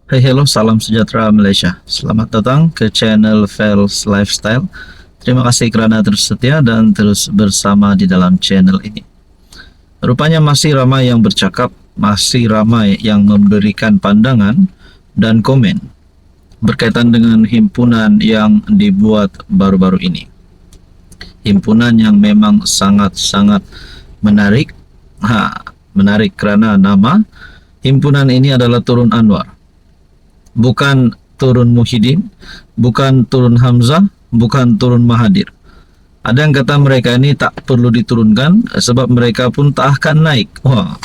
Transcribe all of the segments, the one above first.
Hai, hello, salam sejahtera Malaysia. Selamat datang ke channel Fels Lifestyle. Terima kasih kerana terus setia dan terus bersama di dalam channel ini. Rupanya masih ramai yang bercakap, masih ramai yang memberikan pandangan dan komen berkaitan dengan himpunan yang dibuat baru-baru ini. Himpunan yang memang sangat-sangat menarik. Menarik kerana nama himpunan ini adalah Turun Anwar. Bukan Turun Muhyiddin, bukan Turun Hamzah, bukan Turun Mahathir. Ada yang kata mereka ini tak perlu diturunkan sebab mereka pun tak akan naik. Wah.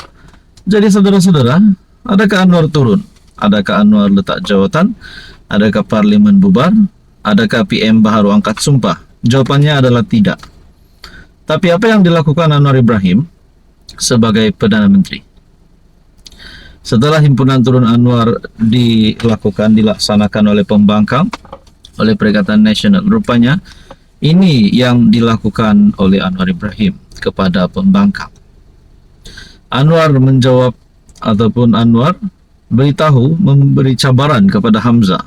Jadi saudara-saudara, adakah Anwar turun? Adakah Anwar letak jawatan? Adakah parlimen bubar? Adakah PM baharu angkat sumpah? Jawapannya adalah tidak. Tapi apa yang dilakukan Anwar Ibrahim sebagai Perdana Menteri? Setelah himpunan Turun Anwar dilaksanakan oleh pembangkang, oleh Perikatan Nasional, rupanya ini yang dilakukan oleh Anwar Ibrahim kepada pembangkang. Anwar menjawab ataupun Anwar beritahu memberi cabaran kepada Hamzah.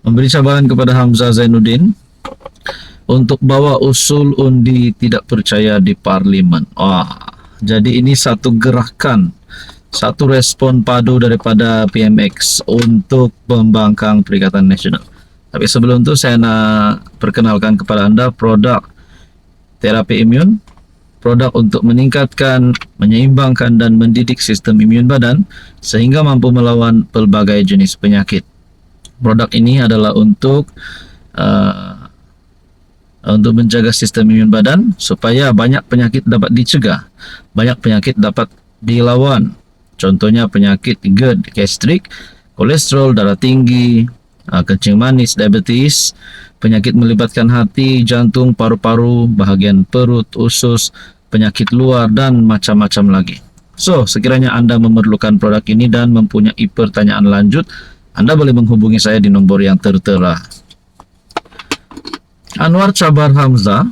Memberi cabaran kepada Hamzah Zainuddin untuk bawa usul undi tidak percaya di parlimen. Jadi ini satu gerakan, satu respon padu daripada PMX untuk pembangkang Perikatan Nasional. Tapi sebelum itu saya nak perkenalkan kepada anda produk terapi imun, produk untuk meningkatkan, menyeimbangkan dan mendidik sistem imun badan sehingga mampu melawan pelbagai jenis penyakit. Produk ini adalah untuk menjaga sistem imun badan supaya banyak penyakit dapat dicegah, banyak penyakit dapat dilawan. Contohnya penyakit GERD, gastrik, kolesterol, darah tinggi, kencing manis, diabetes, penyakit melibatkan hati, jantung, paru-paru, bahagian perut, usus, penyakit luar dan macam-macam lagi. So, sekiranya anda memerlukan produk ini dan mempunyai pertanyaan lanjut, anda boleh menghubungi saya di nombor yang tertera. Anwar cabar Hamzah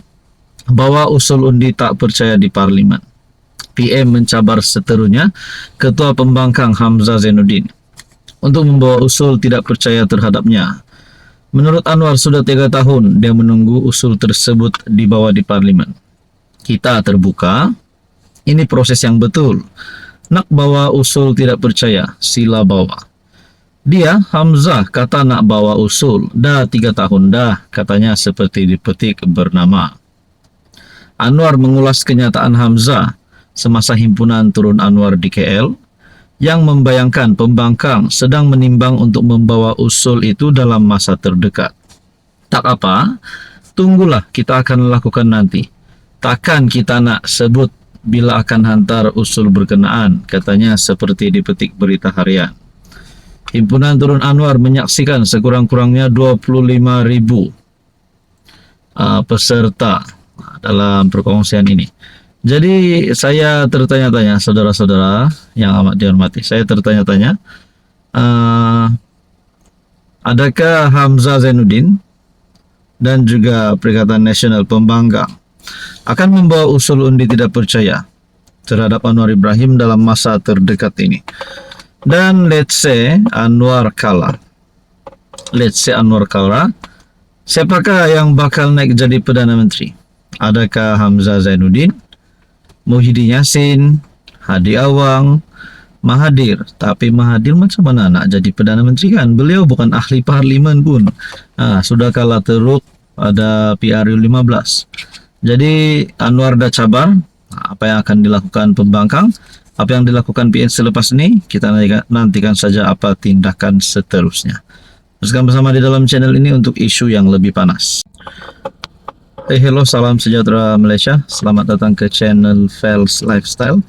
bawa usul undi tak percaya di parlimen. PM mencabar seterunya Ketua Pembangkang Hamzah Zainuddin untuk membawa usul tidak percaya terhadapnya. Menurut Anwar, sudah 3 tahun dia menunggu usul tersebut dibawa di parlimen. Kita terbuka, ini proses yang betul. Nak bawa usul tidak percaya, sila bawa. Dia, Hamzah, kata nak bawa usul. Dah 3 tahun dah, katanya seperti dipetik bernama. Anwar mengulas kenyataan Hamzah semasa himpunan Turun Anwar di KL yang membayangkan pembangkang sedang menimbang untuk membawa usul itu dalam masa terdekat. Tak apa, tunggulah, kita akan lakukan nanti. Takkan kita nak sebut bila akan hantar usul berkenaan, katanya seperti dipetik berita harian. Himpunan Turun Anwar menyaksikan sekurang-kurangnya 25,000 peserta dalam perkongsian ini. Jadi saya tertanya-tanya, saudara-saudara yang amat dihormati, saya tertanya-tanya, adakah Hamzah Zainuddin dan juga Perikatan Nasional Pembangkang akan membawa usul undi tidak percaya terhadap Anwar Ibrahim dalam masa terdekat ini? Dan let's say Anwar kalah. Siapakah yang bakal naik jadi Perdana Menteri? Adakah Hamzah Zainuddin, Muhyiddin Yassin, Hadi Awang, Mahathir? Tapi Mahathir macam mana nak jadi Perdana Menteri kan? Beliau bukan ahli parlimen pun. Sudah kalah teruk pada PRU 15. Jadi Anwar dah cabar apa yang akan dilakukan pembangkang, apa yang dilakukan PN selepas ini. Kita nantikan saja apa tindakan seterusnya. Teruskan bersama di dalam channel ini untuk isu yang lebih panas. Hey, hello, salam sejahtera Malaysia. Selamat datang ke channel Fels Lifestyle.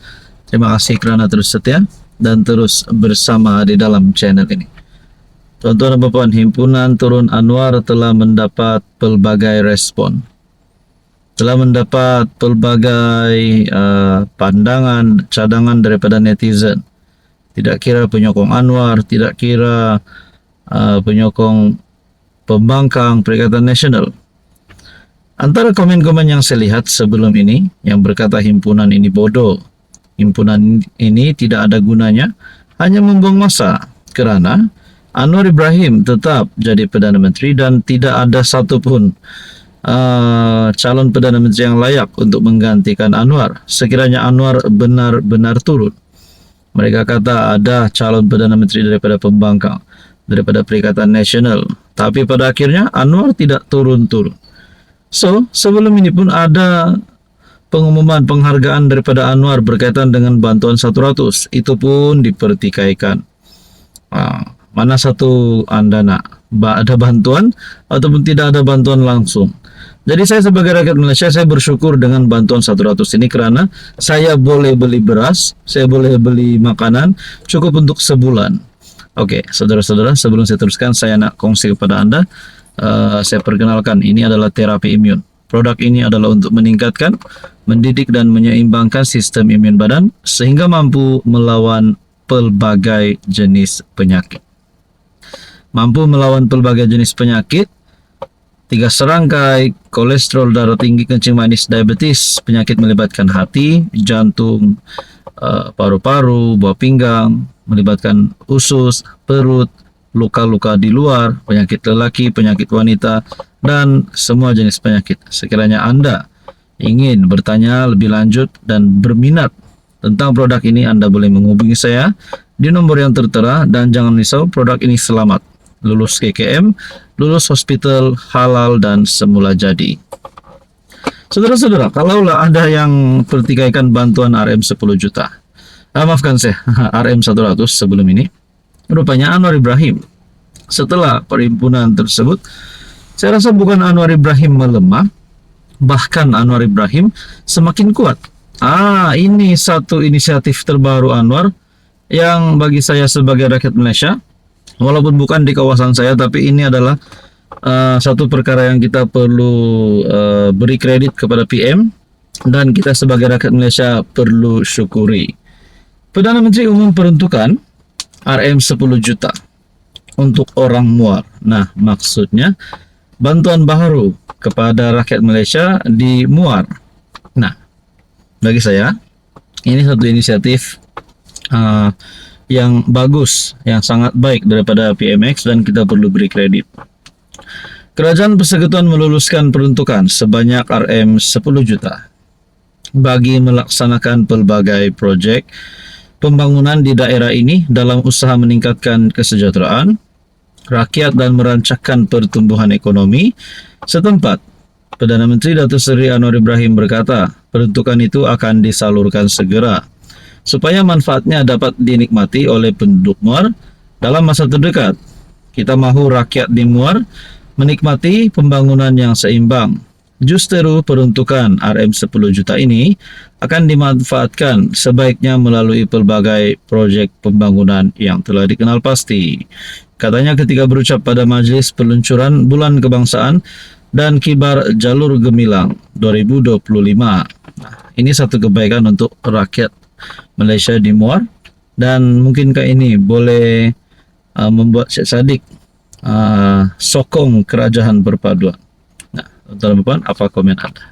Terima kasih kerana terus setia dan terus bersama di dalam channel ini. Tuan-tuan dan puan, himpunan Turun Anwar telah mendapat pelbagai respon. Telah mendapat pelbagai pandangan, cadangan daripada netizen. Tidak kira penyokong Anwar, tidak kira penyokong pembangkang Perikatan Nasional. Antara komen-komen yang saya lihat sebelum ini yang berkata himpunan ini bodoh, himpunan ini tidak ada gunanya, hanya membuang masa, kerana Anwar Ibrahim tetap jadi Perdana Menteri dan tidak ada satupun calon Perdana Menteri yang layak untuk menggantikan Anwar sekiranya Anwar benar-benar turun. Mereka kata ada calon Perdana Menteri daripada pembangkang, daripada Perikatan Nasional, tapi pada akhirnya Anwar tidak turun-turun. So, sebelum ini pun ada pengumuman penghargaan daripada Anwar berkaitan dengan bantuan 100. Itu pun dipertikaikan. Mana satu anda nak? Ada bantuan ataupun tidak ada bantuan langsung? Jadi saya sebagai rakyat Malaysia, saya bersyukur dengan bantuan 100 ini kerana saya boleh beli beras, saya boleh beli makanan cukup untuk sebulan. Okey, saudara-saudara, sebelum saya teruskan, saya nak kongsi kepada anda. Saya perkenalkan, ini adalah terapi imun. Produk ini adalah untuk meningkatkan, mendidik dan menyeimbangkan sistem imun badan sehingga mampu melawan pelbagai jenis penyakit. Mampu melawan pelbagai jenis penyakit, 3 serangkai, kolesterol darah tinggi, kencing manis, diabetes, penyakit melibatkan hati, jantung, paru-paru, buah pinggang, melibatkan usus, perut, luka-luka di luar, penyakit lelaki, penyakit wanita, dan semua jenis penyakit. Sekiranya anda ingin bertanya lebih lanjut dan berminat tentang produk ini, anda boleh menghubungi saya di nombor yang tertera dan jangan risau, produk ini selamat. Lulus KKM, lulus hospital, halal dan semula jadi. Saudara-saudara, kalaulah ada yang pertikaikan bantuan RM 10 juta, maafkan saya, RM 100 sebelum ini, rupanya Anwar Ibrahim. Setelah perhimpunan tersebut, saya rasa bukan Anwar Ibrahim melemah, bahkan Anwar Ibrahim semakin kuat. Ini satu inisiatif terbaru Anwar yang bagi saya sebagai rakyat Malaysia, walaupun bukan di kawasan saya, tapi ini adalah satu perkara yang kita perlu beri kredit kepada PM dan kita sebagai rakyat Malaysia perlu syukuri. Perdana Menteri Umum peruntukan RM 10 juta untuk orang Muar. Nah, maksudnya bantuan baru kepada rakyat Malaysia di Muar. Nah, bagi saya ini satu inisiatif yang bagus, yang sangat baik daripada PMX dan kita perlu beri kredit. Kerajaan Persekutuan meluluskan peruntukan sebanyak RM 10 juta bagi melaksanakan pelbagai projek pembangunan di daerah ini dalam usaha meningkatkan kesejahteraan rakyat dan merancangkan pertumbuhan ekonomi setempat. Perdana Menteri Datuk Seri Anwar Ibrahim berkata, peruntukan itu akan disalurkan segera supaya manfaatnya dapat dinikmati oleh penduduk Muar dalam masa terdekat. Kita mahu rakyat di Muar menikmati pembangunan yang seimbang. Justeru peruntukan RM 10 juta ini akan dimanfaatkan sebaiknya melalui pelbagai projek pembangunan yang telah dikenal pasti. Katanya ketika berucap pada Majlis Peluncuran Bulan Kebangsaan dan Kibar Jalur Gemilang 2025. Nah, ini satu kebaikan untuk rakyat Malaysia di Muar dan mungkinkah ini boleh membuat Syed Saddiq sokong kerajaan perpaduan. Nah, tuan-tuan, apa komen anda?